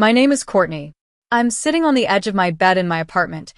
My name is Courtney. I'm sitting on the edge of my bed in my apartment,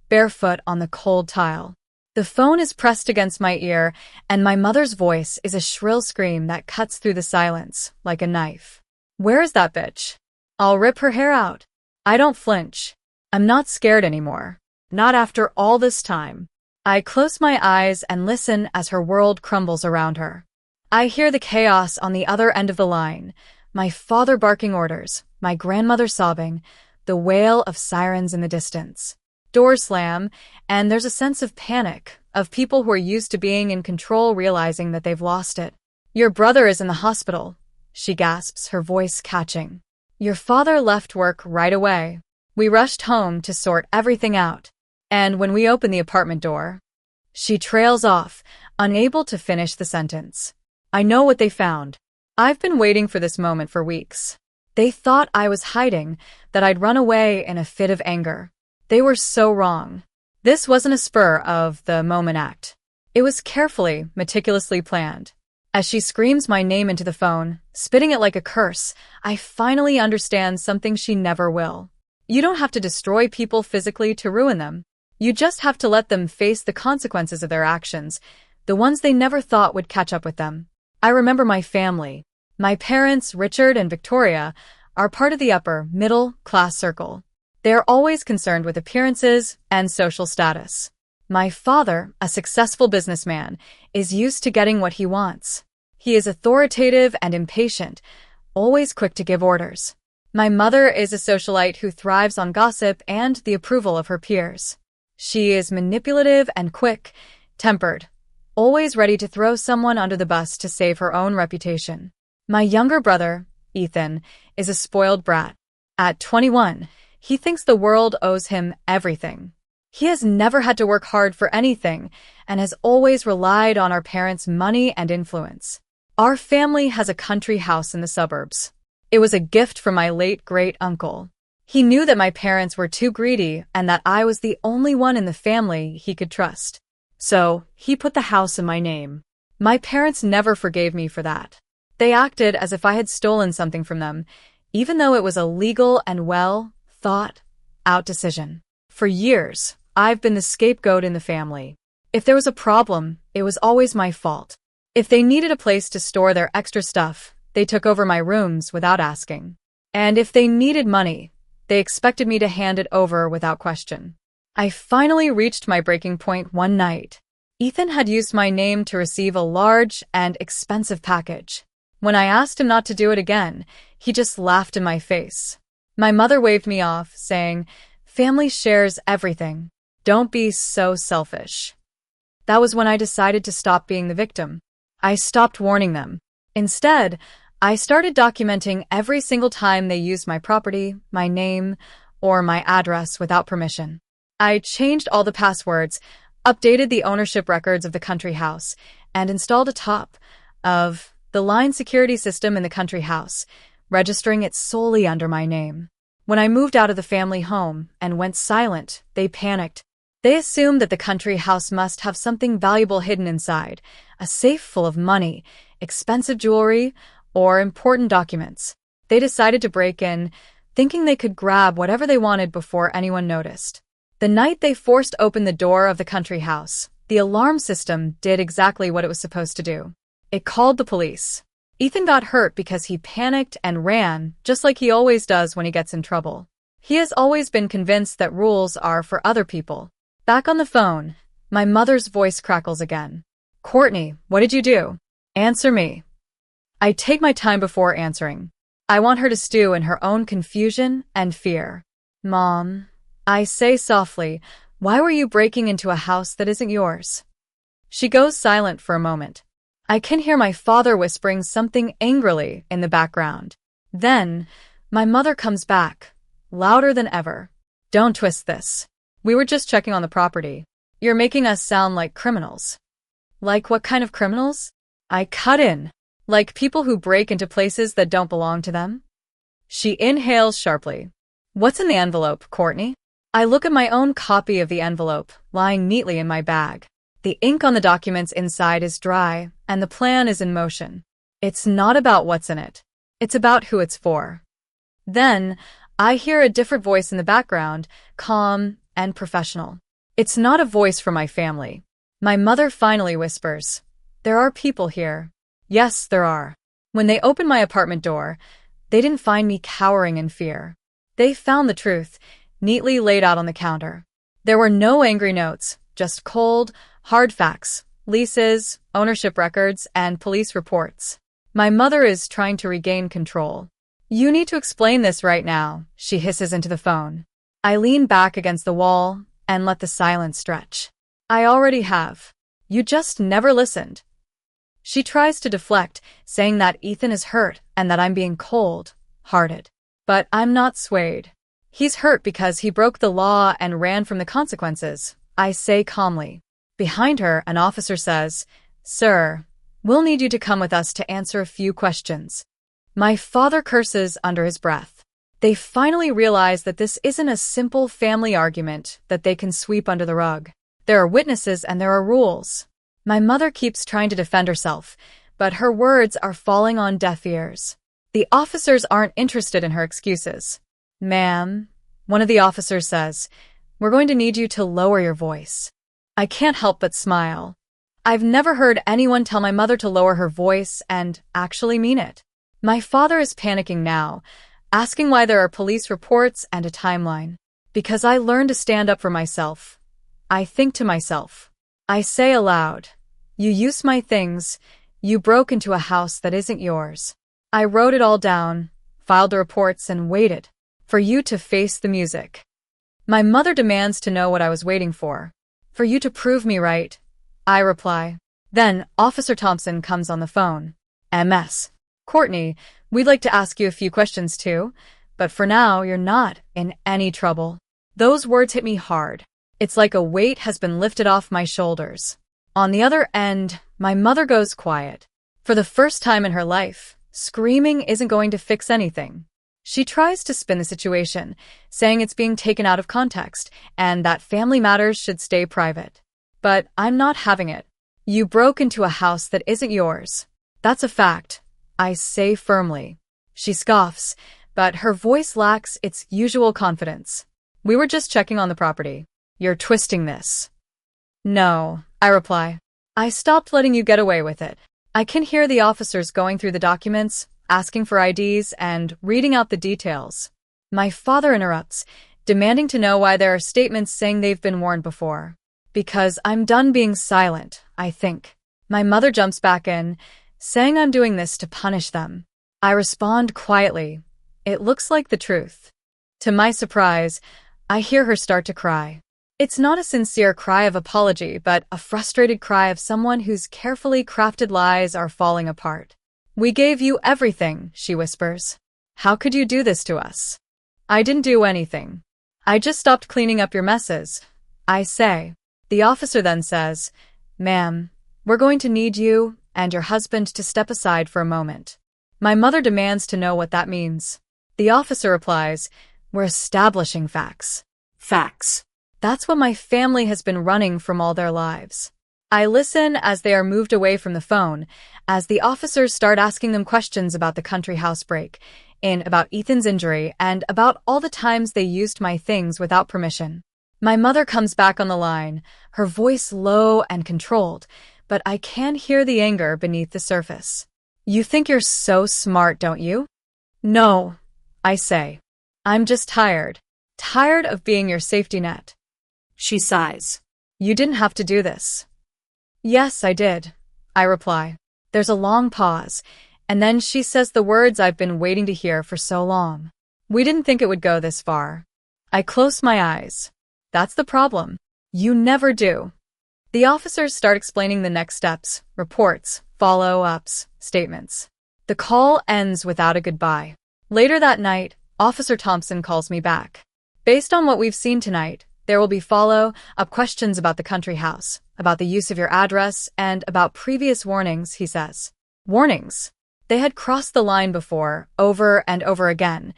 barefoot on the cold tile. The phone is pressed against my ear, and my mother's voice is a shrill scream that cuts through the silence like a knife. Where is that bitch? I'll rip her hair out. I don't flinch. I'm not scared anymore. Not after all this time. I close my eyes and listen as her world crumbles around her. I hear the chaos on the other end of the line. My father barking orders, my grandmother sobbing, the wail of sirens in the distance. Doors slam, and there's a sense of panic, of people who are used to being in control realizing that they've lost it. Your brother is in the hospital, she gasps, her voice catching. Your father left work right away. We rushed home to sort everything out. And when we open the apartment door, she trails off, unable to finish the sentence. I know what they found. I've been waiting for this moment for weeks. They thought I was hiding, that I'd run away in a fit of anger. They were so wrong. This wasn't a spur-of-the-moment act. It was carefully, meticulously planned. As she screams my name into the phone, spitting it like a curse, I finally understand something she never will. You don't have to destroy people physically to ruin them. You just have to let them face the consequences of their actions, the ones they never thought would catch up with them. I remember my family. My parents, Richard and Victoria, are part of the upper, middle-class circle. They are always concerned with appearances and social status. My father, a successful businessman, is used to getting what he wants. He is authoritative and impatient, always quick to give orders. My mother is a socialite who thrives on gossip and the approval of her peers. She is manipulative and quick-tempered, always ready to throw someone under the bus to save her own reputation. My younger brother, Ethan, is a spoiled brat. At 21, he thinks the world owes him everything. He has never had to work hard for anything and has always relied on our parents' money and influence. Our family has a country house in the suburbs. It was a gift from my late great-uncle. He knew that my parents were too greedy and that I was the only one in the family he could trust. So, he put the house in my name. My parents never forgave me for that. They acted as if I had stolen something from them, even though it was a legal and well-thought-out decision. For years, I've been the scapegoat in the family. If there was a problem, it was always my fault. If they needed a place to store their extra stuff, they took over my rooms without asking. And if they needed money, they expected me to hand it over without question. I finally reached my breaking point one night. Ethan had used my name to receive a large and expensive package. When I asked him not to do it again, he just laughed in my face. My mother waved me off, saying, "Family shares everything. Don't be so selfish." That was when I decided to stop being the victim. I stopped warning them. Instead, I started documenting every single time they used my property, my name, or my address without permission. I changed all the passwords, updated the ownership records of the country house, and installed a top-of-the-line security system in the country house, registering it solely under my name. When I moved out of the family home and went silent, they panicked. They assumed that the country house must have something valuable hidden inside, a safe full of money, expensive jewelry, or important documents. They decided to break in, thinking they could grab whatever they wanted before anyone noticed. The night they forced open the door of the country house, the alarm system did exactly what it was supposed to do. It called the police. Ethan got hurt because he panicked and ran, just like he always does when he gets in trouble. He has always been convinced that rules are for other people. Back on the phone, my mother's voice crackles again. "Courtney, what did you do? Answer me." I take my time before answering. I want her to stew in her own confusion and fear. "Mom," I say softly, "why were you breaking into a house that isn't yours?" She goes silent for a moment. I can hear my father whispering something angrily in the background. Then, my mother comes back, louder than ever. "Don't twist this. We were just checking on the property. You're making us sound like criminals." "Like what kind of criminals?" I cut in. "Like people who break into places that don't belong to them?" She inhales sharply. "What's in the envelope, Courtney?" I look at my own copy of the envelope, lying neatly in my bag. The ink on the documents inside is dry, and the plan is in motion. It's not about what's in it. It's about who it's for. Then, I hear a different voice in the background, calm and professional. It's not a voice from my family. My mother finally whispers, "There are people here." Yes, there are. When they opened my apartment door, they didn't find me cowering in fear. They found the truth, neatly laid out on the counter. There were no angry notes, just cold, hard facts, leases, ownership records, and police reports. My mother is trying to regain control. "You need to explain this right now," she hisses into the phone. I lean back against the wall and let the silence stretch. "I already have. You just never listened." She tries to deflect, saying that Ethan is hurt and that I'm being cold-hearted. But I'm not swayed. "He's hurt because he broke the law and ran from the consequences," I say calmly. Behind her, an officer says, "Sir, we'll need you to come with us to answer a few questions." My father curses under his breath. They finally realize that this isn't a simple family argument that they can sweep under the rug. There are witnesses and there are rules. My mother keeps trying to defend herself, but her words are falling on deaf ears. The officers aren't interested in her excuses. "Ma'am," one of the officers says, "we're going to need you to lower your voice." I can't help but smile. I've never heard anyone tell my mother to lower her voice and actually mean it. My father is panicking now, asking why there are police reports and a timeline. Because I learned to stand up for myself. I think to myself. I say aloud, "You used my things. You broke into a house that isn't yours. I wrote it all down, filed the reports, and waited for you to face the music." My mother demands to know what I was waiting for. "For you to prove me right," I reply. Then Officer Thompson comes on the phone. "MS. Courtney, we'd like to ask you a few questions too, but for now you're not in any trouble." Those words hit me hard. It's like a weight has been lifted off my shoulders. On the other end, my mother goes quiet. For the first time in her life, screaming isn't going to fix anything. She tries to spin the situation, saying it's being taken out of context and that family matters should stay private. But I'm not having it. "You broke into a house that isn't yours. That's a fact," I say firmly. She scoffs, but her voice lacks its usual confidence. "We were just checking on the property. You're twisting this." "No," I reply. "I stopped letting you get away with it." I can hear the officers going through the documents, asking for IDs, and reading out the details. My father interrupts, demanding to know why there are statements saying they've been warned before. Because I'm done being silent, I think. My mother jumps back in, saying I'm doing this to punish them. I respond quietly. It looks like the truth. To my surprise, I hear her start to cry. It's not a sincere cry of apology, but a frustrated cry of someone whose carefully crafted lies are falling apart. "We gave you everything," she whispers. "How could you do this to us?" "I didn't do anything. I just stopped cleaning up your messes," I say. The officer then says, "Ma'am, we're going to need you and your husband to step aside for a moment." My mother demands to know what that means. The officer replies, "We're establishing facts." Facts. That's what my family has been running from all their lives. I listen as they are moved away from the phone, as the officers start asking them questions about the country house break, about Ethan's injury, and about all the times they used my things without permission. My mother comes back on the line, her voice low and controlled, but I can hear the anger beneath the surface. "You think you're so smart, don't you?" "No," I say. "I'm just tired. Tired of being your safety net." She sighs. "You didn't have to do this." "Yes, I did," I reply. There's a long pause, and then she says the words I've been waiting to hear for so long. "We didn't think it would go this far." I close my eyes. That's the problem. You never do. The officers start explaining the next steps, reports, follow-ups, statements. The call ends without a goodbye. Later that night, Officer Thompson calls me back. "Based on what we've seen tonight, there will be follow-up questions about the country house, about the use of your address, and about previous warnings," he says. Warnings. They had crossed the line before, over and over again,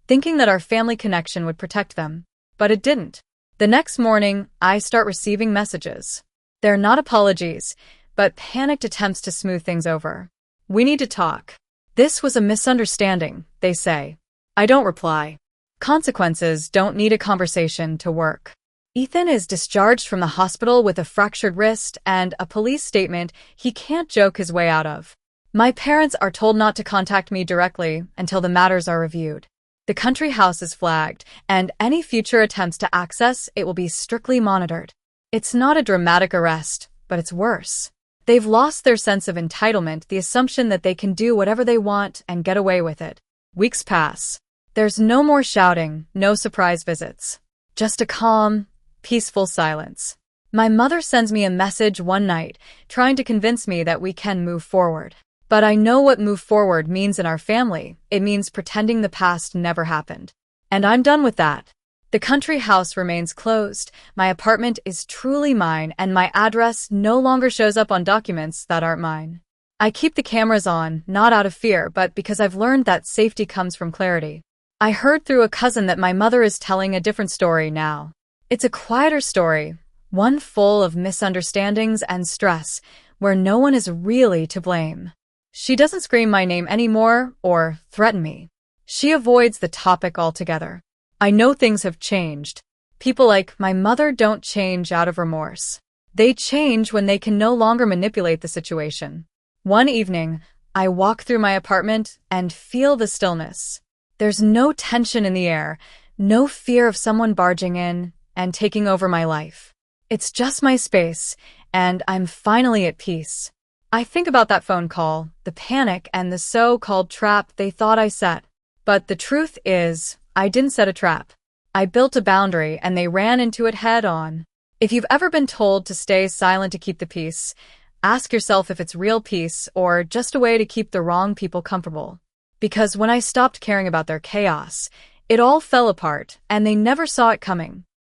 thinking that our family connection would protect them. But it didn't. The next morning, I start receiving messages. They're not apologies, but panicked attempts to smooth things over. "We need to talk. This was a misunderstanding," they say. I don't reply. Consequences don't need a conversation to work. Ethan is discharged from the hospital with a fractured wrist and a police statement he can't joke his way out of. My parents are told not to contact me directly until the matters are reviewed. The country house is flagged, and any future attempts to access it will be strictly monitored. It's not a dramatic arrest, but it's worse. They've lost their sense of entitlement, the assumption that they can do whatever they want and get away with it. Weeks pass. There's no more shouting, no surprise visits. Just a calm, peaceful silence. My mother sends me a message one night, trying to convince me that we can move forward. But I know what move forward means in our family. It means pretending the past never happened. And I'm done with that. The country house remains closed, my apartment is truly mine, and my address no longer shows up on documents that aren't mine. I keep the cameras on, not out of fear, but because I've learned that safety comes from clarity. I heard through a cousin that my mother is telling a different story now. It's a quieter story, one full of misunderstandings and stress, where no one is really to blame. She doesn't scream my name anymore or threaten me. She avoids the topic altogether. I know things have changed. People like my mother don't change out of remorse. They change when they can no longer manipulate the situation. One evening, I walk through my apartment and feel the stillness. There's no tension in the air, no fear of someone barging in and taking over my life. It's just my space, and I'm finally at peace. I think about that phone call, the panic, and the so-called trap they thought I set. But the truth is, I didn't set a trap. I built a boundary, and they ran into it head-on. If you've ever been told to stay silent to keep the peace, ask yourself if it's real peace or just a way to keep the wrong people comfortable. Because when I stopped caring about their chaos, it all fell apart, and they never saw it coming.